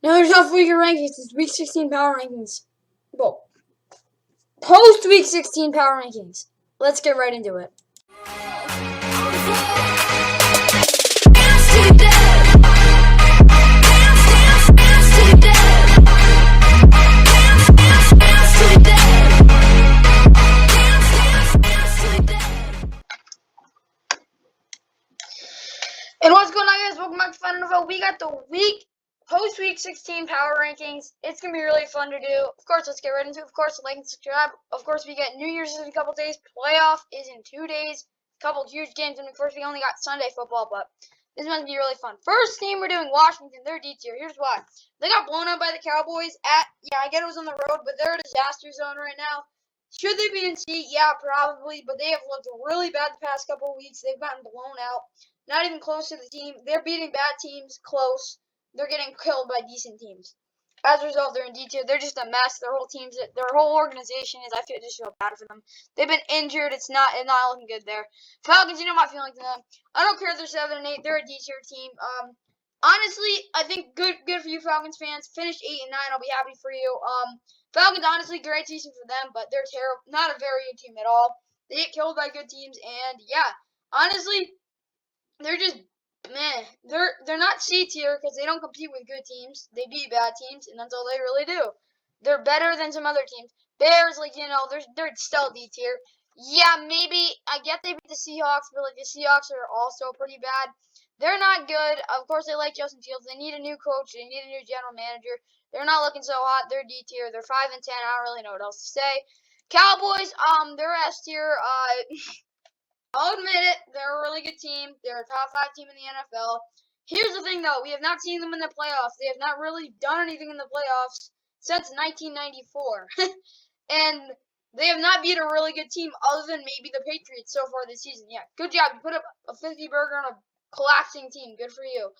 No, there's not week rankings. It's week 16 power rankings. Well, post week 16 power rankings. Let's get right into it. And what's going on, guys? Welcome back to Fun NFL. We got the post week 16 power rankings. It's gonna be really fun to do. Of course, let's get right into it. Of course, like and subscribe. Of course, we get New Year's in a couple days. Playoff is in 2 days. Couple huge games. And of course, we only got Sunday football, but this one's gonna be really fun. First team we're doing Washington. They're D tier. Here's why. They got blown out by the Cowboys I get it was on the road, but they're a disaster zone right now. Should they be in C? Yeah, probably, but they have looked really bad the past couple of weeks. They've gotten blown out. Not even close to the team. They're beating bad teams close. They're getting killed by decent teams. As a result, they're in D tier. They're just a mess. Their whole organization is. I just feel bad for them. They've been injured. It's not looking good there. Falcons, you know my feelings on them. I don't care if they're 7 and 8. They're a D tier team. Honestly, I think good for you Falcons fans. Finish 8 and 9. I'll be happy for you. Falcons, honestly, great season for them, but they're terrible. Not a very good team at all. They get killed by good teams, and yeah, honestly, they're just meh. They're not C tier because they don't compete with good teams. They beat bad teams, and that's all they really do. They're better than some other teams. Bears, they're still D tier. Yeah, maybe I get they beat the Seahawks, but the Seahawks are also pretty bad. They're not good. Of course, they like Justin Fields. They need a new coach. They need a new general manager. They're not looking so hot. They're D tier. They're 5 and 10. I don't really know what else to say. Cowboys, they're S tier. I'll admit it, they're a really good team. They're a top 5 team in the NFL. Here's the thing, though. We have not seen them in the playoffs. They have not really done anything in the playoffs since 1994. And they have not beat a really good team other than maybe the Patriots so far this season. Yeah, good job. You put up a 50 burger on a collapsing team. Good for you.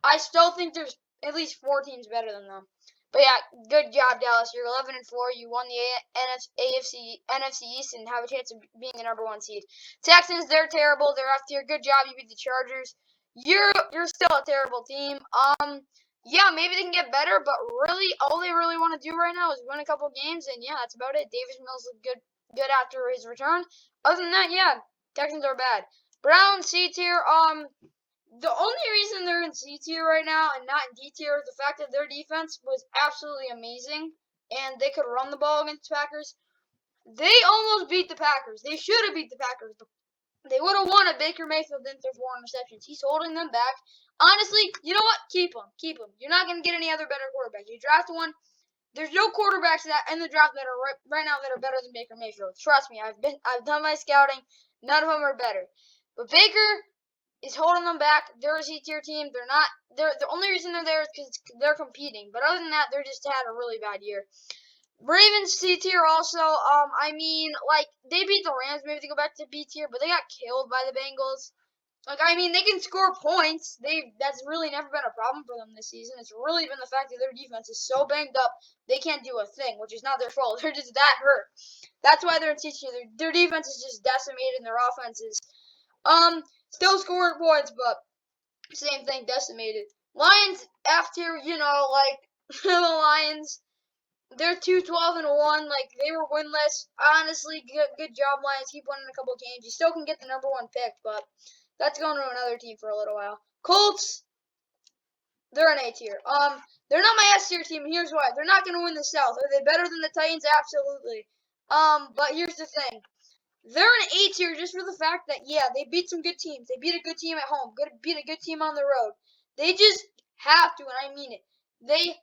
I still think there's at least 4 teams better than them. But yeah, good job, Dallas. You're 11 and 4. You won the NFC East and have a chance of being the number 1 seed. Texans, they're terrible. They're F tier. Good job. You beat the Chargers. You're still a terrible team. Yeah, maybe they can get better, but really, all they really want to do right now is win a couple games, and yeah, that's about it. Davis Mills looked good after his return. Other than that, yeah, Texans are bad. Browns, C tier. The only reason they're in C tier right now and not in D tier is the fact that their defense was absolutely amazing and they could run the ball against the Packers. They almost beat the Packers. They should have beat the Packers. They would have won if Baker Mayfield didn't throw 4 interceptions. He's holding them back. Honestly, you know what? Keep him. Keep him. You're not going to get any other better quarterback. You draft one. There's no quarterbacks that in the draft that are right now that are better than Baker Mayfield. Trust me, I've done my scouting. None of them are better. But Baker is holding them back. They're a C tier team. The only reason they're there is because they're competing. But other than that, they're just had a really bad year. Ravens C tier also. They beat the Rams. Maybe they go back to B tier, but they got killed by the Bengals. They can score points. That's really never been a problem for them this season. It's really been the fact that their defense is so banged up they can't do a thing, which is not their fault. They're just that hurt. That's why they're in C tier. Their defense is just decimated, and their offense is still scoring points, but same thing, decimated. Lions F tier, the Lions. They're 2-12 and 1. They were winless. Honestly, good job, Lions. Keep winning a couple of games. You still can get the number 1 pick, but that's going to another team for a little while. Colts, they're an A tier. They're not my S tier team. Here's why. They're not going to win the South. Are they better than the Titans? Absolutely. But here's the thing. They're an A tier just for the fact that, yeah, they beat some good teams. They beat a good team at home. Beat a good team on the road. They just have to, and I mean it. They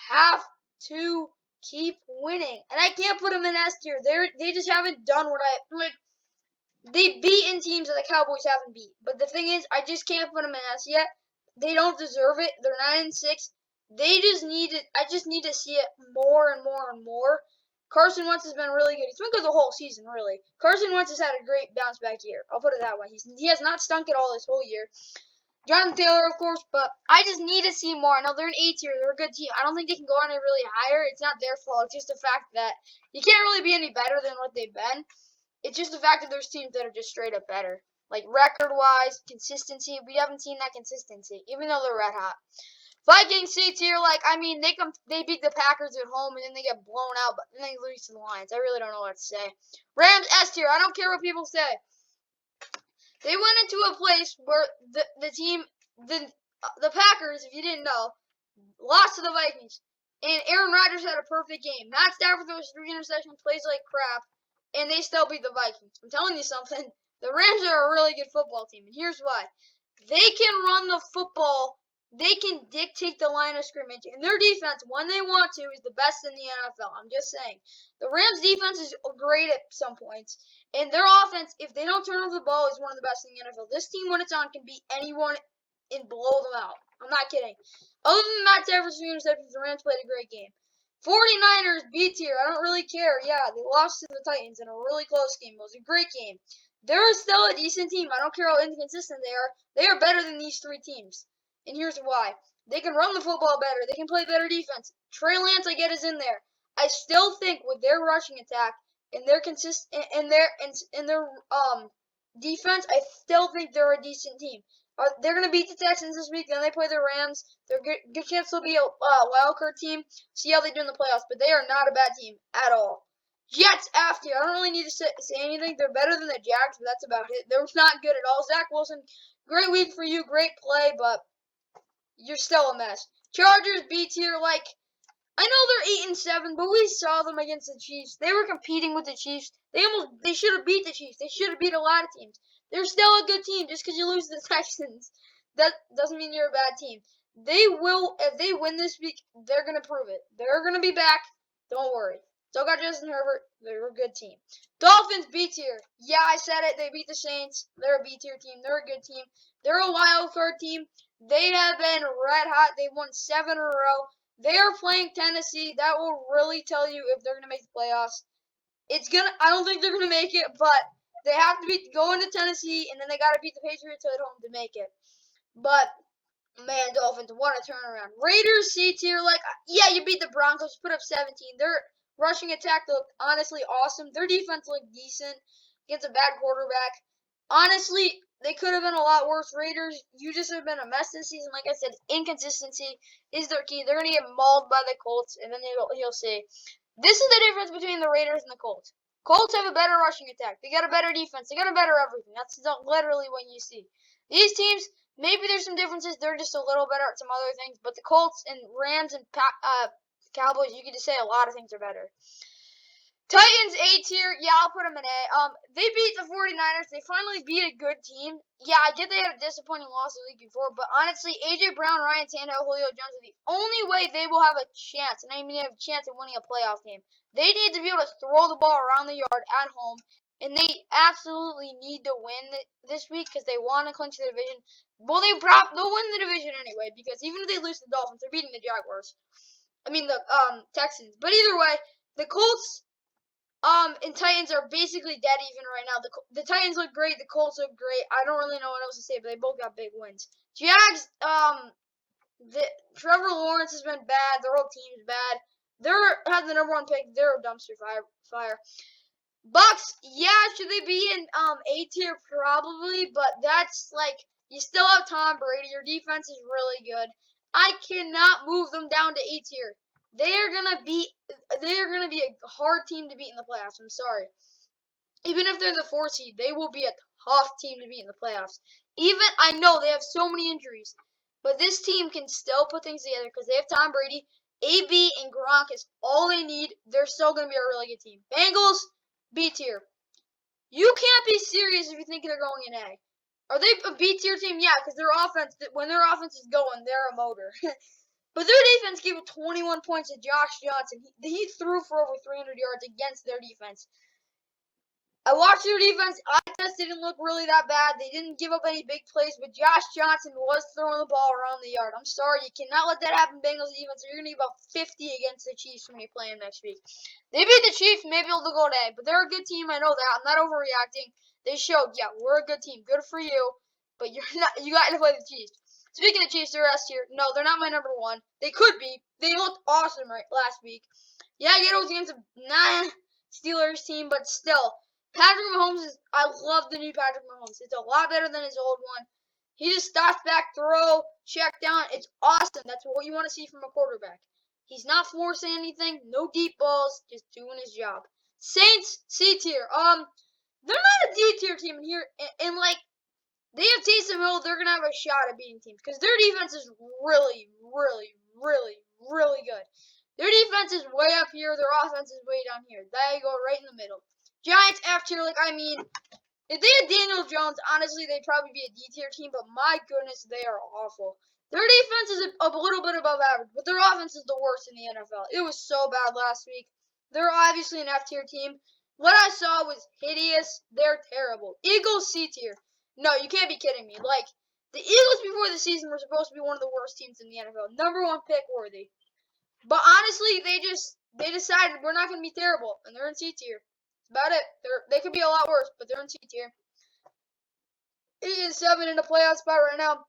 have to keep winning. And I can't put them in S tier. They just haven't done what they've beaten teams that the Cowboys haven't beat. But the thing is, I just can't put them in S yet. They don't deserve it. They're 9 and 6. I just need to see it more and more and more. Carson Wentz has been really good. He's been good the whole season, really. Carson Wentz has had a great bounce-back year. I'll put it that way. He has not stunk at all this whole year. Jonathan Taylor, of course, but I just need to see more. No, they're an A tier. They're a good team. I don't think they can go any really higher. It's not their fault. It's just the fact that you can't really be any better than what they've been. It's just the fact that there's teams that are just straight up better. Record-wise, consistency, we haven't seen that consistency, even though they're red hot. Vikings C tier, like, I mean, they beat the Packers at home and then they get blown out, but then they lose to the Lions. I really don't know what to say. Rams S tier. I don't care what people say. They went into a place where the Packers, if you didn't know, lost to the Vikings. And Aaron Rodgers had a perfect game. Matt Stafford throws 3 interceptions, plays like crap, and they still beat the Vikings. I'm telling you something. The Rams are a really good football team, and here's why. They can run the football. They can dictate the line of scrimmage, and their defense, when they want to, is the best in the NFL. I'm just saying. The Rams' defense is great at some points, and their offense, if they don't turn over the ball, is one of the best in the NFL. This team, when it's on, can beat anyone and blow them out. I'm not kidding. Other than Matt Stafford's interceptions, the Rams played a great game. 49ers, B tier. I don't really care. Yeah, they lost to the Titans in a really close game. It was a great game. They're still a decent team. I don't care how inconsistent they are. They are better than these 3 teams. And here's why. They can run the football better. They can play better defense. Trey Lance, I get, is in there. I still think with their rushing attack and their defense, I still think they're a decent team. They're going to beat the Texans this week. Then they play the Rams. They're good chance they'll be a wild card team. See how they do in the playoffs. But they are not a bad team at all. Jets F tier. I don't really need to say anything. They're better than the Jags, but that's about it. They're not good at all. Zach Wilson, great week for you. Great play, but you're still a mess. Chargers B tier. Like, I know they're 8-7, but we saw them against the Chiefs. They were competing with the Chiefs. They should have beat the Chiefs. They should have beat a lot of teams. They're still a good team just because you lose to the Texans. That doesn't mean you're a bad team. They will, if they win this week, they're going to prove it. They're going to be back. Don't worry. Still got Justin Herbert. They're a good team. Dolphins B tier. Yeah, I said it. They beat the Saints. They're a B tier team. They're a good team. They're a wild card team. They have been red hot. They've won 7 in a row. They are playing Tennessee. That will really tell you if they're going to make the playoffs. I don't think they're going to make it, but they have to go into Tennessee, and then they got to beat the Patriots at home to make it. But, man, Dolphins, what a turnaround. Raiders C tier, like, yeah, you beat the Broncos, put up 17. Their rushing attack looked honestly awesome. Their defense looked decent against a bad quarterback. Honestly, they could have been a lot worse. Raiders, you just have been a mess this season. Like I said, inconsistency is their key. They're going to get mauled by the Colts, and then you'll see. This is the difference between the Raiders and the Colts. Colts have a better rushing attack. They got a better defense. They got a better everything. That's literally what you see. These teams, maybe there's some differences. They're just a little better at some other things. But the Colts and Rams and Cowboys, you could just say a lot of things are better. Titans A tier, yeah, I'll put them in A. They beat the 49ers. They finally beat a good team. Yeah, I get they had a disappointing loss the week before, but honestly, A.J. Brown, Ryan Tannehill, Julio Jones are the only way they will have a chance, and I mean have a chance of winning a playoff game. They need to be able to throw the ball around the yard at home, and they absolutely need to win this week because they want to clinch the division. Well, they'll win the division anyway because even if they lose to the Dolphins, they're beating the Jaguars. I mean the Texans. But either way, the Colts and Titans are basically dead even right now. The Titans look great. The Colts look great. I don't really know what else to say, but they both got big wins. Jags, Trevor Lawrence has been bad. Their whole team's bad. They're have the #1 pick. They're a dumpster fire. Bucks, yeah, should they be in A tier? Probably, but that's like you still have Tom Brady. Your defense is really good. I cannot move them down to A tier. They are gonna be a hard team to beat in the playoffs. I'm sorry. Even if they're the 4 seed, they will be a tough team to beat in the playoffs. Even I know they have so many injuries, but this team can still put things together because they have Tom Brady, AB, and Gronk is all they need. They're still gonna be a really good team. Bengals B tier. You can't be serious if you think they're going in A. Are they a B tier team? Yeah, because when their offense is going, they're a motor. But their defense gave 21 points to Josh Johnson. He threw for over 300 yards against their defense. I watched their defense. Eye test didn't look really that bad. They didn't give up any big plays, but Josh Johnson was throwing the ball around the yard. I'm sorry, you cannot let that happen, Bengals defense. You're going to be about 50 against the Chiefs when you play them next week. They beat the Chiefs, maybe they'll go to A, but they're a good team. I know that. I'm not overreacting. They showed, yeah, we're a good team. Good for you, but you're not. You got to play the Chiefs. Speaking of Chiefs, they're S tier. No, they're not my #1. They could be. They looked awesome last week. Yeah, I get it was against a Steelers team, but still. Patrick Mahomes I love the new Patrick Mahomes. It's a lot better than his old one. He just stops back, throw, check down. It's awesome. That's what you want to see from a quarterback. He's not forcing anything. No deep balls. Just doing his job. Saints, C tier. They're not a D tier team in here, and like they have Taysom Hill. They're gonna have a shot at beating teams because their defense is really, really, really, really good. Their defense is way up here. Their offense is way down here. They go right in the middle. Giants F tier. Like I mean. If they had Daniel Jones, honestly, they'd probably be a D-tier team, but my goodness, they are awful. Their defense is a little bit above average, but their offense is the worst in the NFL. It was so bad last week. They're obviously an F-tier team. What I saw was hideous. They're terrible. Eagles, C-tier. No, you can't be kidding me. Like, the Eagles before the season were supposed to be one of the worst teams in the NFL. #1 pick worthy. But honestly, they decided we're not going to be terrible, and they're in C-tier. About it. They could be a lot worse, but they're in C tier. 8-7 in the playoff spot right now.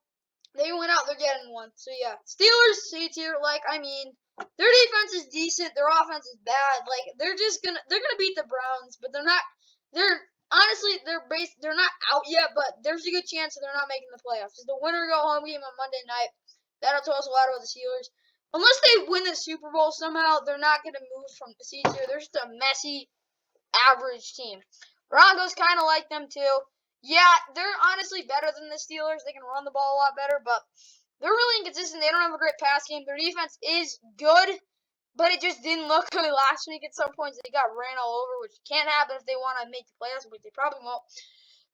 They went out, they're getting one. So yeah, Steelers C tier. Like I mean, their defense is decent. Their offense is bad. Like they're gonna beat the Browns, but they're not. They're honestly they're not out yet, but there's a good chance that they're not making the playoffs. It's the winner go home game on Monday night. That'll tell us a lot about the Steelers. Unless they win the Super Bowl somehow, they're not gonna move from the C tier. They're just a messy, average team. Broncos kind of like them too. Yeah, they're honestly better than the Steelers. They can run the ball a lot better, but they're really inconsistent. They don't have a great pass game. Their defense is good, but it just didn't look good last week. At some points, they got ran all over, which can't happen if they want to make the playoffs, which they probably won't.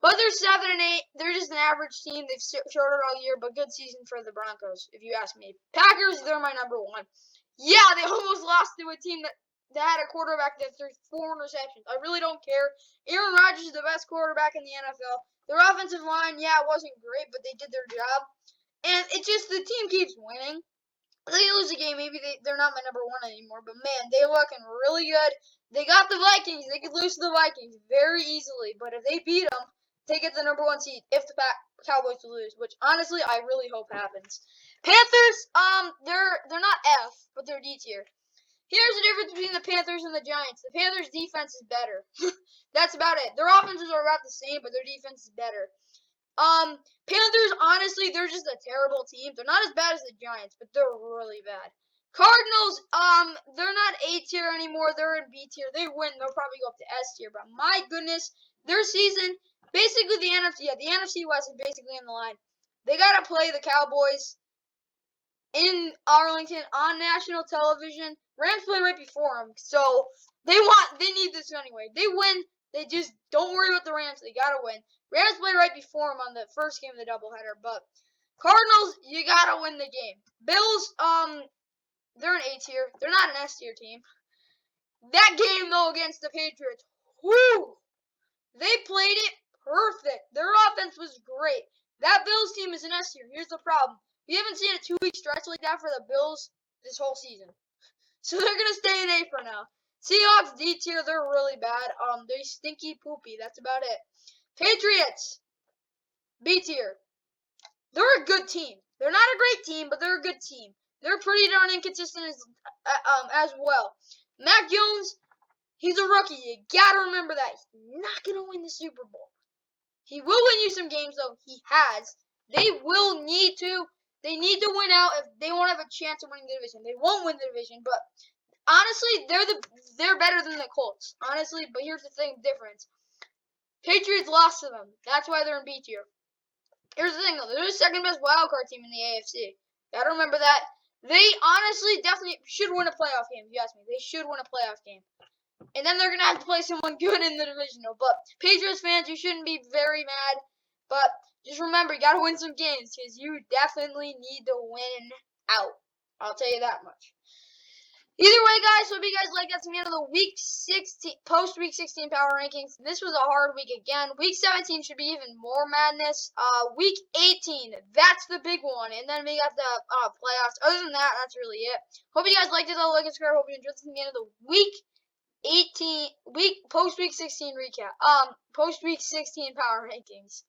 But they're 7-8. They're just an average team. They've shorted all year, but good season for the Broncos, if you ask me. Packers, they're my #1. Yeah, they almost lost to a team that had a quarterback that threw 4 interceptions. I really don't care. Aaron Rodgers is the best quarterback in the NFL. Their offensive line, yeah, it wasn't great, but they did their job. And it's just the team keeps winning. They lose a game, maybe they're not my #1 anymore, but man, they're looking really good. They got the Vikings. They could lose to the Vikings very easily, but if they beat them, they get the #1 seed if the Cowboys lose, which honestly I really hope happens. Panthers, they're not F, but they're D tier. Here's the difference between the Panthers and the Giants. The Panthers' defense is better. That's about it. Their offenses are about the same, but their defense is better. Panthers, honestly, they're just a terrible team. They're not as bad as the Giants, but they're really bad. Cardinals, they're not A tier anymore. They're in B tier. They win. They'll probably go up to S tier. But my goodness, their season, basically the NFC West is basically in the line. They got to play the Cowboys in Arlington on national television. Rams play right before them, so they need this anyway. They win. They just don't worry about the Rams. They gotta win. Rams play right before them on the first game of the doubleheader, but Cardinals, you gotta win the game. Bills, they're an A tier. They're not an S tier team. That game though against the Patriots, whoo! They played it perfect. Their offense was great. That Bills team is an S tier. Here's the problem. We haven't seen a 2-week stretch like that for the Bills this whole season. So they're going to stay in A for now. Seahawks, D tier, they're really bad. They're stinky poopy. That's about it. Patriots, B tier. They're a good team. They're not a great team, but they're a good team. They're pretty darn inconsistent as well. Mac Jones, he's a rookie. You got to remember that. He's not going to win the Super Bowl. He will win you some games, though. He has. They will need to. They need to win out if they won't have a chance of winning the division. They won't win the division, but honestly, they're better than the Colts. Honestly, but here's the difference. Patriots lost to them. That's why they're in B tier. Here's the thing, though. They're the second best wild card team in the AFC. Gotta remember that. They honestly definitely should win a playoff game, if you ask me. They should win a playoff game. And then they're going to have to play someone good in the divisional. But Patriots fans, you shouldn't be very mad. But just remember, you got to win some games because you definitely need to win out. I'll tell you that much. Either way, guys, hope you guys like that's the end of the post-week 16 power rankings. This was a hard week again. Week 17 should be even more madness. Week 18, that's the big one. And then we got the playoffs. Other than that, that's really it. Hope you guys liked it. Like and subscribe. Hope you enjoyed this at the end of the week. Post-week 16 recap. Post-week 16 power rankings.